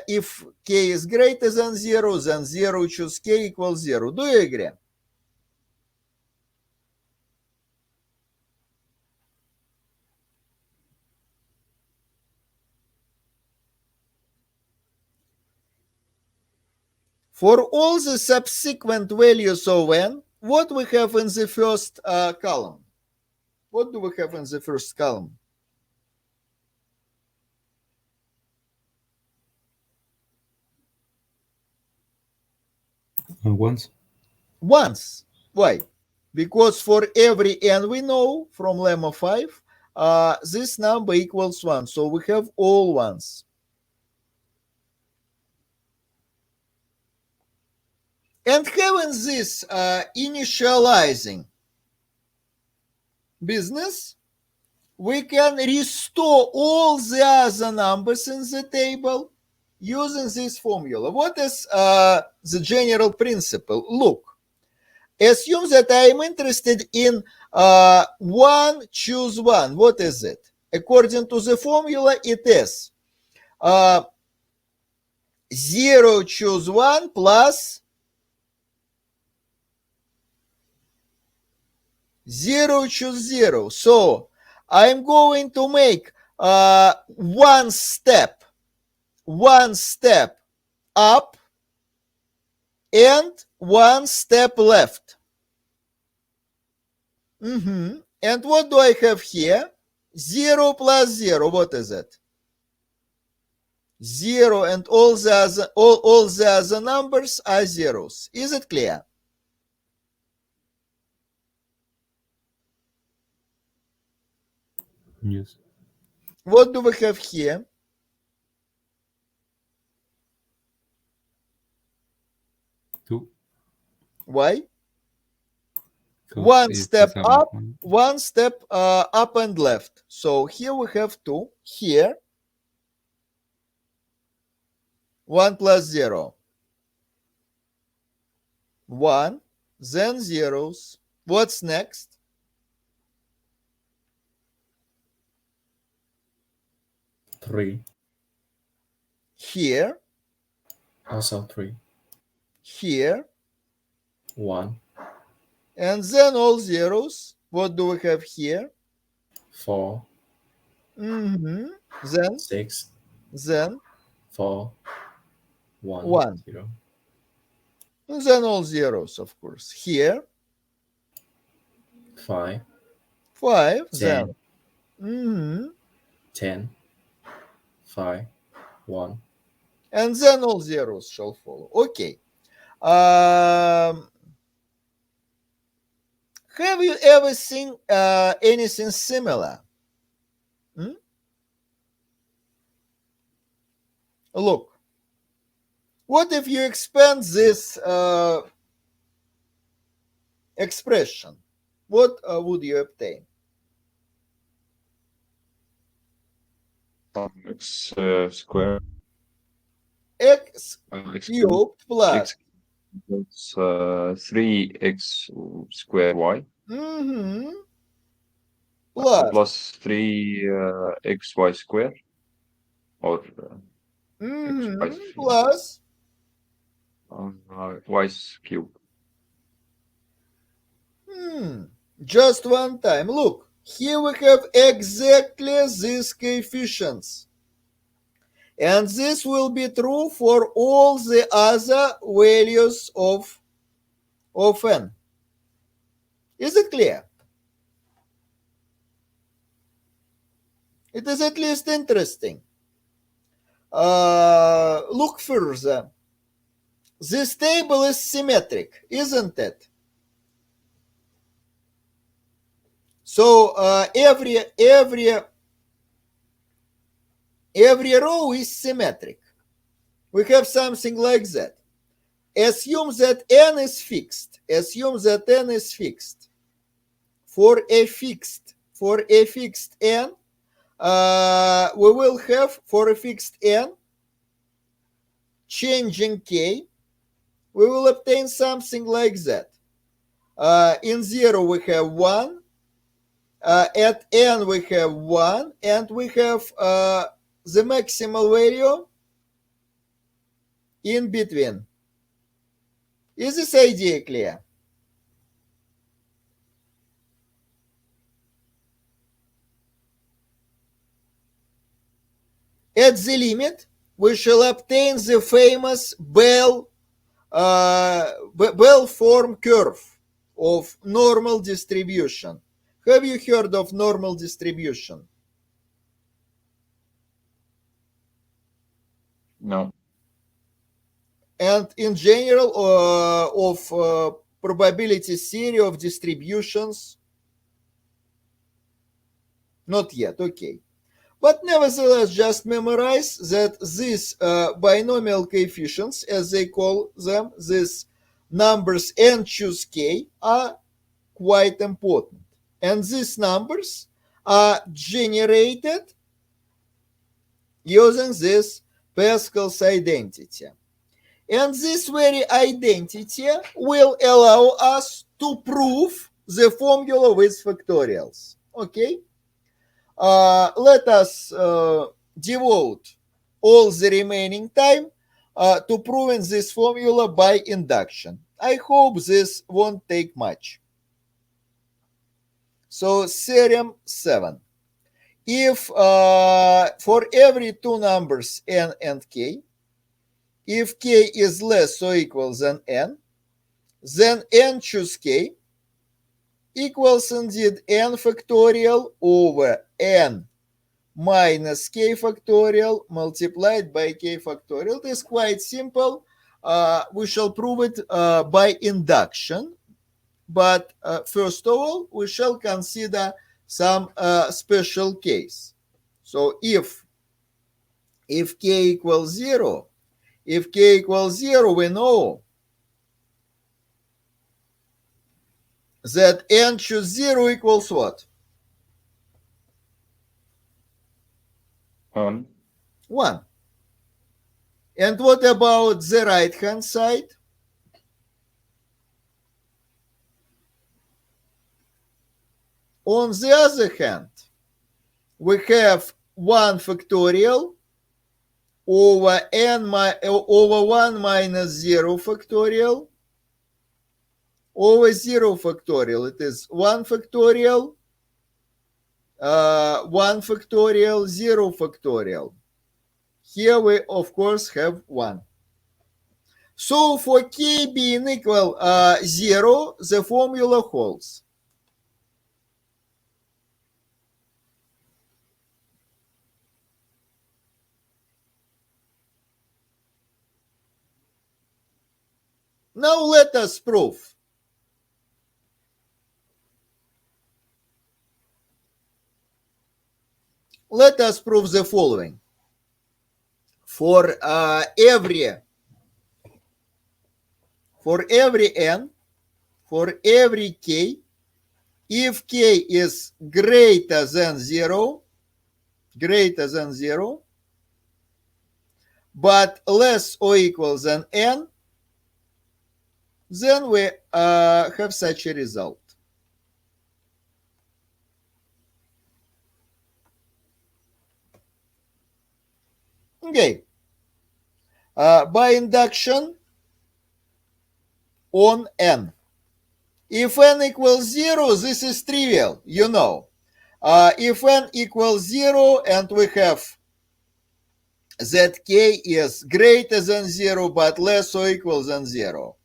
if k is greater than 0, then 0 choose k equals 0. Do you agree? For all the subsequent values of n, what we have in the first column? What do we have in the first column? Once. Ones. Why? because for every n we know from lemma 5, this number equals 1. So we have all ones. And having this initializing business, we can restore all the other numbers in the table using this formula. What is the general principle? Look, assume that I am interested in 1, choose 1. What is it? According to the formula, it is 0, choose 1 plus 0, choose 0. So I'm going to make one step up and one step left. And what do I have here? 0 plus 0. What is it? 0, and all the other numbers are zeros. Is it clear? Yes. What do we have here? Two. Why? Because One it's step the sum of up, one. one step up and left. So here we have 2. Here, 1 plus 0. 1, then zeros. What's next? Three. Here, Also three. here, One. and then all zeros. What do we have here? Four. Then, Six. then, 4. 1. 1. 0. And then all zeros, of course. Here, 5. 5, 10. then, 10. 5. 1. and then all zeros shall follow. Okay. Have you ever seen anything similar? Look, what if you expand this expression? What would you obtain? X square. X X cubed plus. equals 3x squared y Plus. plus 3xy squared or Plus. y cubed. Just one time. Look, here we have exactly these coefficients. And this will be true for all the other values of n. Is it clear? It is at least interesting. Look further. This table is symmetric, isn't it? So every row is symmetric. We have something like that. Assume that n is fixed. Assume that n is fixed. For a fixed n, we will have for a fixed n, changing k, we will obtain something like that. In 0 we have 1. At n we have 1, and we have the maximal value in between. Is this idea clear? At the limit, we shall obtain the famous Bell form curve of normal distribution. Have you heard of normal distribution? No. And in general, of probability theory of distributions? Not yet, okay. But nevertheless, just memorize that these binomial coefficients, as they call them, these numbers n choose k, are quite important. And these numbers are generated using this Pascal's identity. And this very identity will allow us to prove the formula with factorials. Okay? Let us devote all the remaining time to proving this formula by induction. I hope this won't take much. So theorem 7. If for every two numbers n and k, if k is less or equal than n, then n choose k equals indeed n factorial over n minus k factorial multiplied by k factorial. It is quite simple. We shall prove it by induction. But first of all, we shall consider some special case. So if k equals 0, we know that n choose 0 equals what? 1. 1. And what about the right-hand side? On the other hand, we have 1 factorial over over 1 minus 0 factorial over 0 factorial. It is 1 factorial, 1 factorial, 0 factorial. Here we, of course, have 1. So for k being equal 0, the formula holds. Now let us prove. Let us prove the following. For every n, for every k, if k is greater than 0, but less or equal than n, then we have such a result. Okay. By induction on n. If n equals 0, this is trivial, you know. If n equals 0 and we have that k is greater than 0 but less or equal than 0.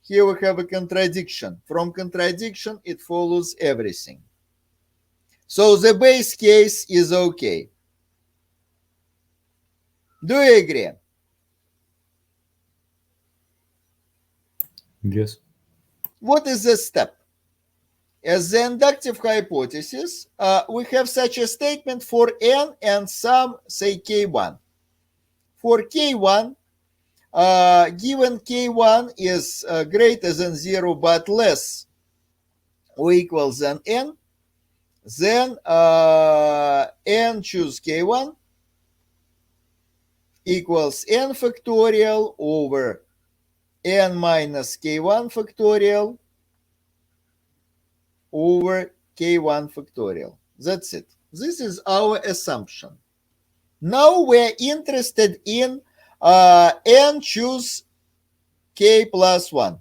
Here we have a contradiction. From contradiction, it follows everything. So the base case is okay. Do you agree? Yes. What is the step? As the inductive hypothesis, we have such a statement for n and some, say, k1. For k1, given k1 is greater than 0 but less or equal than n, then n choose k1 equals n factorial over n minus k1 factorial over k1 factorial. That's it. This is our assumption. Now we're interested in n choose k plus 1.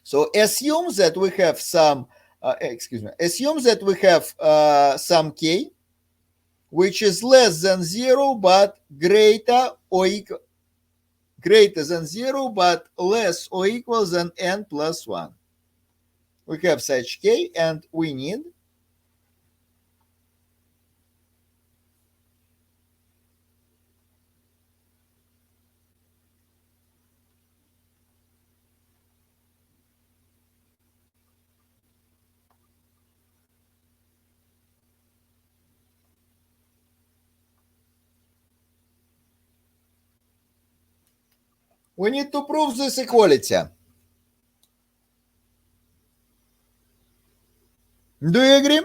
So assume that we have some, assume that we have some k which is less than 0 but greater than 0 but less or equal than n plus 1. We have such k and we need We need to prove this equality. Do you agree?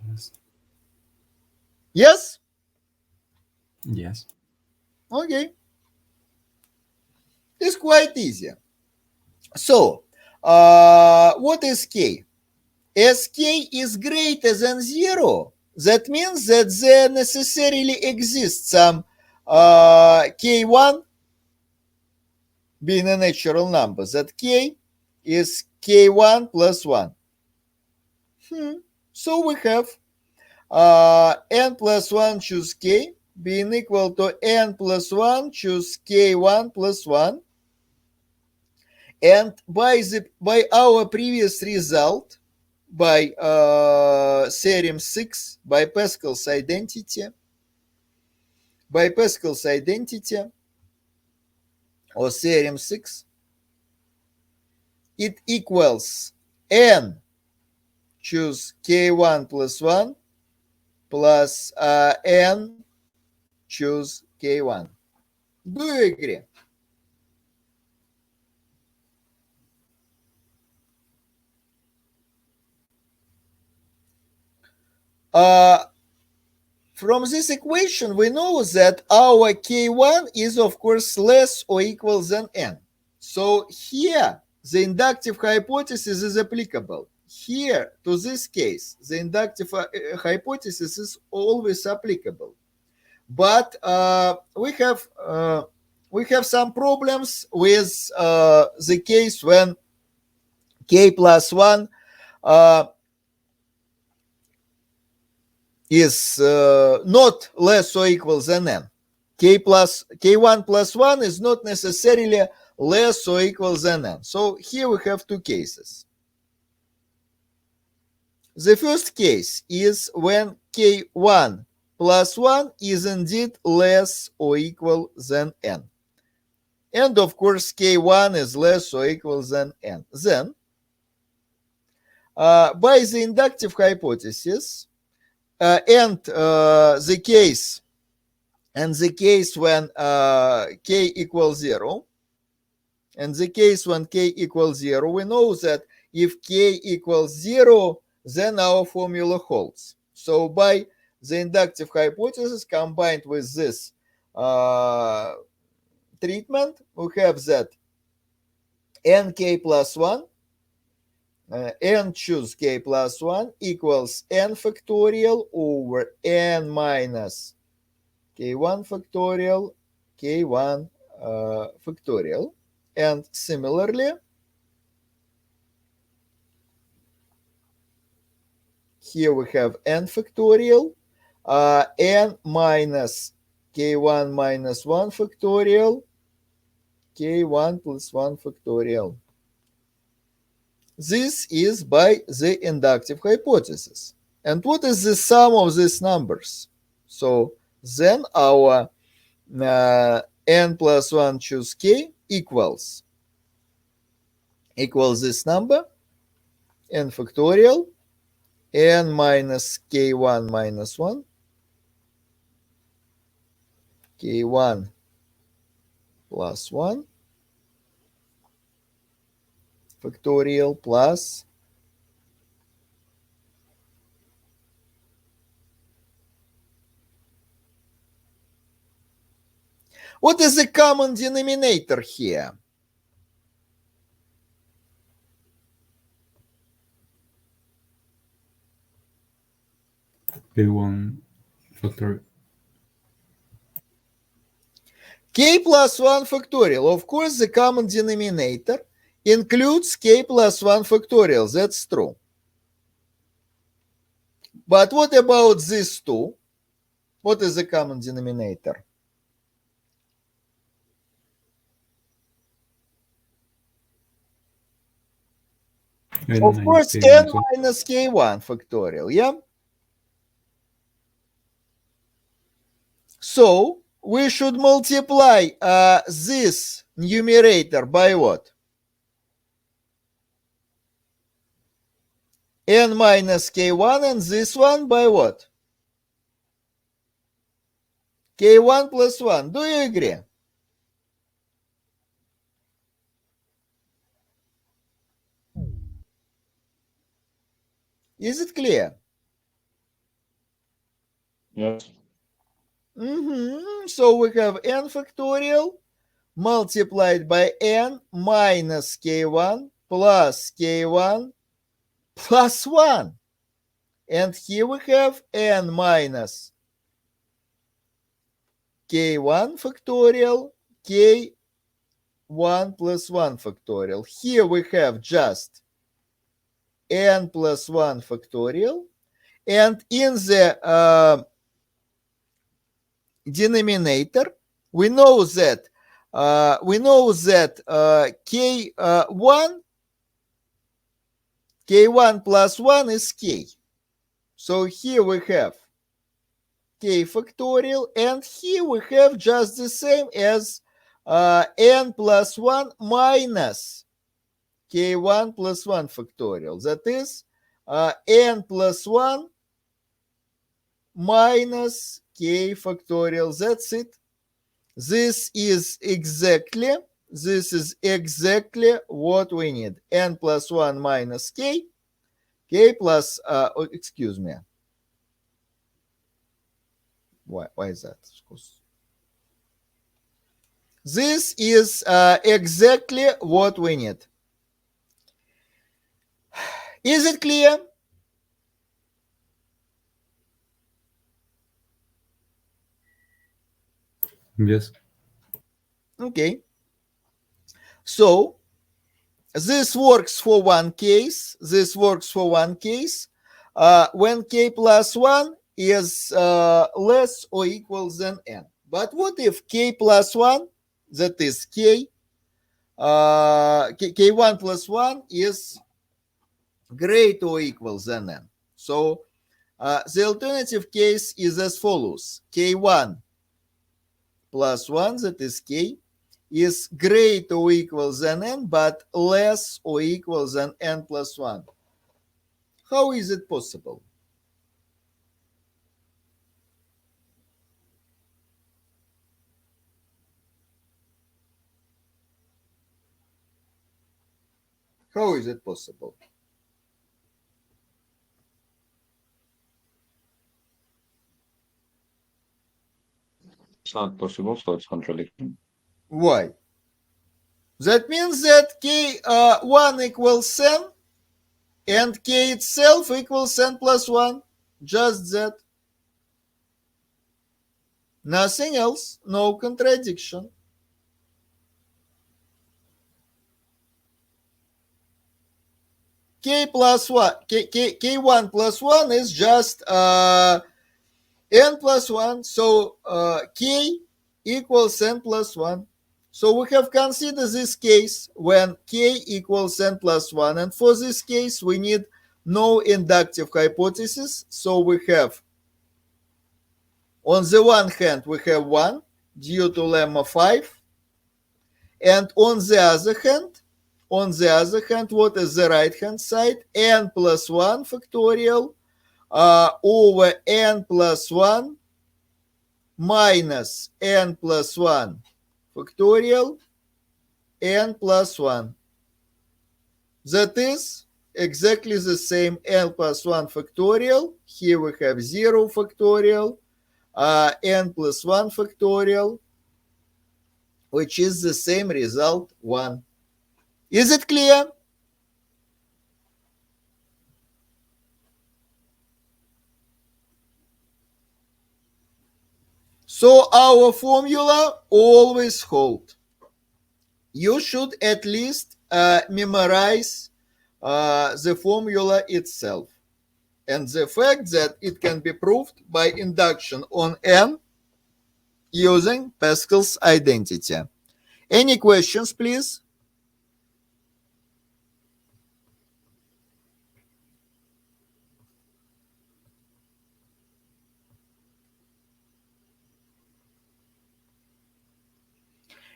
Yes. Yes? Yes. Okay. It's quite easy. So, what is k? As k is greater than 0, that means that there necessarily exists some k1 being a natural number, that k is k1 plus 1. So we have n plus 1 choose k being equal to n plus 1 choose k1 plus 1. And by our previous result, by theorem 6, by Pascal's identity, or theorem 6, it equals n choose k1 plus 1 plus n choose k1. Do you agree? From this equation, we know that our k1 is, of course, less or equal than n. So here, the inductive hypothesis is applicable. Here, to this case, the inductive hypothesis is always applicable. But we have some problems with the case when k plus 1 is not less or equal than n. K1 plus 1 is not necessarily less or equal than n. So here we have two cases. The first case is when k1 plus 1 is indeed less or equal than n. And of course, k1 is less or equal than n. Then, by the inductive hypothesis, and the case when k equals 0, and the case when k equals 0, we know that if k equals 0, then our formula holds. So by the inductive hypothesis combined with this treatment, we have that nk plus 1, n choose k plus 1 equals n factorial over n minus k1 factorial, k1 factorial. And similarly, here we have n factorial, n minus k1 minus 1 factorial, k1 plus 1 factorial. This is by the inductive hypothesis. And what is the sum of these numbers? So then our n plus 1 choose k equals this number, n factorial, n minus k1 minus 1, k1 plus 1 factorial plus what is the common denominator here? K1 factor. K plus 1 factorial. Of course, the common denominator includes k plus 1 factorial. That's true. But what about these two? What is the common denominator? N Of minus course, K n minus 1. minus k1 factorial, yeah? So we should multiply this numerator by what? N minus k1 and this one by what? k1 plus 1. Do you agree? Is it clear? Yes. So we have n factorial multiplied by n minus k1 plus k1 plus 1. And here we have n minus k1 factorial, k1 plus 1 factorial. Here we have just n plus 1 factorial. And in the denominator, we know that k1 plus 1 is k. So here we have k factorial, and here we have just the same as n plus 1 minus k1 plus 1 factorial. That is n plus 1 minus k factorial. That's it. This is exactly what we need. N plus 1 minus k plus, excuse me. Why is that? This is exactly what we need. Is it clear? Yes. Okay. So this works for one case. When k plus 1 is less or equal than n. But what if k plus 1, that is k1 plus 1 is greater or equal than n? So the alternative case is as follows. k1 plus 1, that is k, is greater or equal than n, but less or equal than n plus 1. How is it possible? How is it possible? It's not possible, so it's contradicting. Why? That means that k1 equals n and k itself equals n plus 1. Just that. Nothing else. No contradiction. K1 plus 1 is just n plus 1. So k equals n plus 1. So we have considered this case when k equals n plus 1. And for this case, we need no inductive hypothesis. So we have, on the one hand, we have 1 due to lemma 5. And on the other hand, what is the right hand side? N plus 1 factorial over n plus 1 minus n plus 1 factorial n plus 1. That is exactly the same. N plus 1 factorial. Here we have 0 factorial, n plus 1 factorial, which is the same result, 1. Is it clear? So our formula always hold. You should at least memorize the formula itself and the fact that it can be proved by induction on n using Pascal's identity. Any questions, please?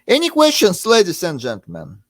Any questions, ladies and gentlemen?